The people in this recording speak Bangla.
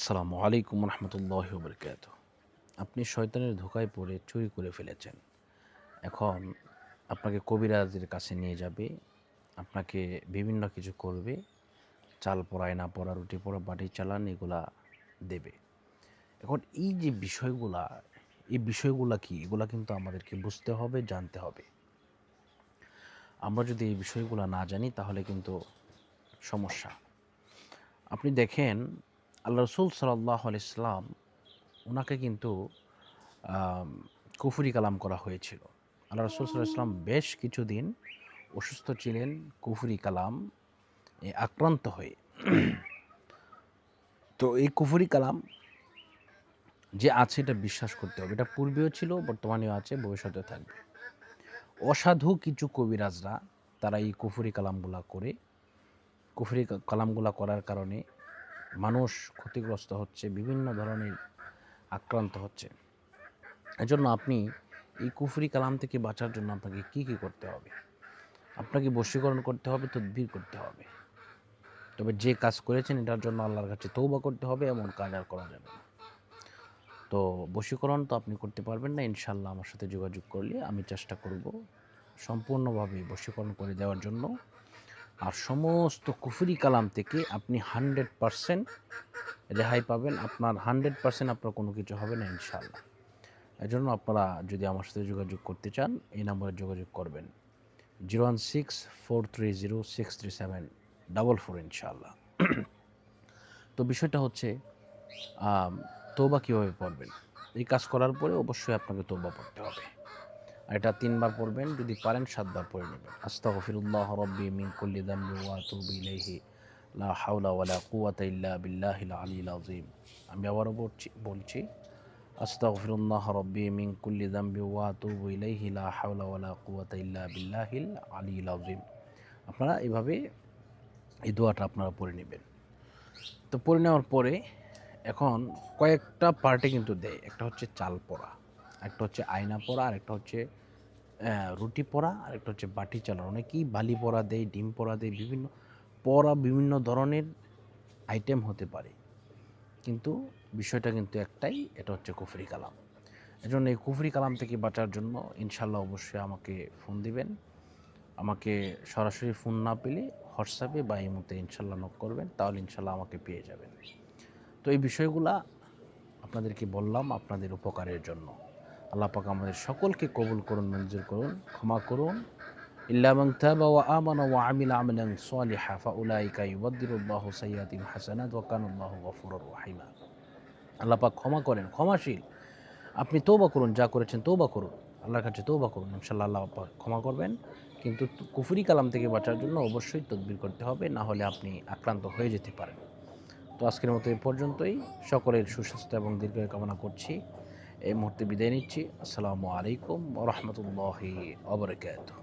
আসসালামু আলাইকুম রহমতুল্লাহি ওয়া বারাকাতুহু। আপনি শয়তানের ধোঁকায় পড়ে চুরি করে ফেলেছেন। এখন আপনাকে কবিরাজের কাছে নিয়ে যাবে, আপনাকে বিভিন্ন কিছু করবে, চাল পড়া, আয়না পড়া, রুটি পড়া, বাটি চালান এগুলা দেবে। এখন এই যে বিষয়গুলা, এই বিষয়গুলা কি? এগুলা কিন্তু আমাদেরকে বুঝতে হবে, জানতে হবে। আমরা যদি এই বিষয়গুলা না জানি তাহলে কিন্তু সমস্যা। আপনি দেখেন আল্লাহ রাসূল সাল্লাল্লাহু আলাইহি সাল্লাম উনাকে কিন্তু আম কুফরি কালাম করা হয়েছিল। আল্লাহ রাসূল সাল্লাল্লাহু আলাইহি ওয়াসাল্লাম বেশ কিছুদিন অসুস্থ ছিলেন কুফরি কালাম আক্রান্ত হয়ে। তো এই কুফরি কালাম যে আছে এটা বিশ্বাস করতে হবে। এটা পূর্বেও ছিল, বর্তমানেও আছে, ভবিষ্যতেও থাকবে। অসাধু কিছু কবিরাজরা তারা এই কুফরি কালামগুলা করে, কুফরি কালামগুলা করার কারণে মানুষ ক্ষতিগ্রস্ত হচ্ছে, বিভিন্ন ধরনের আক্রান্ত হচ্ছে। এজন্য আপনি এই কুফরি কালাম থেকে বাঁচার জন্য আপনাকে কী করতে হবে? আপনাকে বশীকরণ করতে হবে, তদবির করতে হবে। তবে যে কাজ করেছেন এটার জন্য আল্লাহর কাছে তৌবা করতে হবে, এমন কাজ আর করা যাবে না। তো বশীকরণ তো আপনি করতে পারবেন না, ইনশাআল্লাহ আমার সাথে যোগাযোগ করলে আমি চেষ্টা করব সম্পূর্ণভাবে বশীকরণ করে দেওয়ার জন্য। আর সমস্ত কুফরি কালাম থেকে আপনি 100% রেহাই পাবেন। আপনার 100% আপনার কোনো কিছু হবে না ইনশাআল্লাহ। এজন্য আপনারা যদি আমার সাথে যোগাযোগ করতে চান এই নম্বরে যোগাযোগ করবেন 016-430-63744 ইনশাআল্লাহ। তো বিষয়টা হচ্ছে তৌবা কীভাবে পড়বেন? এই কাজ করার পরে অবশ্যই আপনাকে তৌবা পড়তে হবে। আর এটা ৩ বার পড়বেন, যদি পারেন ৭ বার পড়ে নেবেন। আস্তাগফিরুল্লাহ রাব্বি মিন কুল্লি যামবি ওয়া আতুবু ইলাইহি লা হাওলা ওয়ালা কুওয়াতা ইল্লা বিল্লাহিল আলিয়্যিল আযীম। আমি আবারও বলছি আস্তাগফিরুল্লাহ রাব্বি মিন কুল্লি যামবি ওয়া আতুবু ইলাইহি লা হাওলা ওয়ালা কুওয়াতা ইল্লা বিল্লাহিল আলিয়্যিল আযীম। আপনারা এভাবে এই দোয়াটা আপনারা পড়ে নেবেন। তো পড়ে নেওয়ার পরে এখন কয়েকটা পার্টে কিন্তু দেয়। একটা হচ্ছে চাল পড়া, একটা হচ্ছে আয়না পড়া, আর একটা হচ্ছে রুটি পড়া, আর একটা হচ্ছে বাটি চালানো। অনেকেই বালি পড়া দেয়, ডিম পড়া দেয়, বিভিন্ন পড়া বিভিন্ন ধরনের আইটেম হতে পারে। কিন্তু বিষয়টা কিন্তু একটাই, এটা হচ্ছে কুফরি কালাম। এজন্য এই কুফরি কালাম থেকে বাঁচার জন্য ইনশাআল্লাহ অবশ্যই আমাকে ফোন দিবেন। আমাকে সরাসরি ফোন না পেলে হোয়াটসঅ্যাপে বা ইমোতে ইনশাআল্লাহ নক করবেন, তাহলে ইনশাআল্লাহ আমাকে পেয়ে যাবেন। তো এই বিষয়গুলা আপনাদেরকে বললাম আপনাদের উপকারের জন্য। আল্লাহ পাক আমাদের সকলকে কবুল করুন, মঞ্জুর করুন, ক্ষমা করুন। ইল্লা মান তাবা ওয়া আমানা ওয়া আমিলা আমালান সালিহা ফাউলাইকা ইউবাদদিলুল্লাহু সাইয়্যাতিহিম হাসানাত ওয়া কানাল্লাহু গফুরুর রহিমা। আল্লাহ পাক ক্ষমা করেন, ক্ষমাশীল। আপনি তওবা করুন, যা করেছেন তওবা করুন, আল্লাহর কাছে তওবা করুন, ইনশাআল্লাহ আল্লাহ পাক ক্ষমা করবেন। কিন্তু কুফরি কালাম থেকে বাঁচার জন্য অবশ্যই তদবির করতে হবে, না হলে আপনি আক্রান্ত হয়ে যেতে পারেন। তো আজকের মতো এ পর্যন্তই। সকলের সুস্বাস্থ্য এবং দীর্ঘায়ু কামনা করছি। এই মুহূর্তে বিদায় নিচ্ছি। আসসালামু আলাইকুম ওয়া রাহমাতুল্লাহি ওয়া বারাকাতুহু।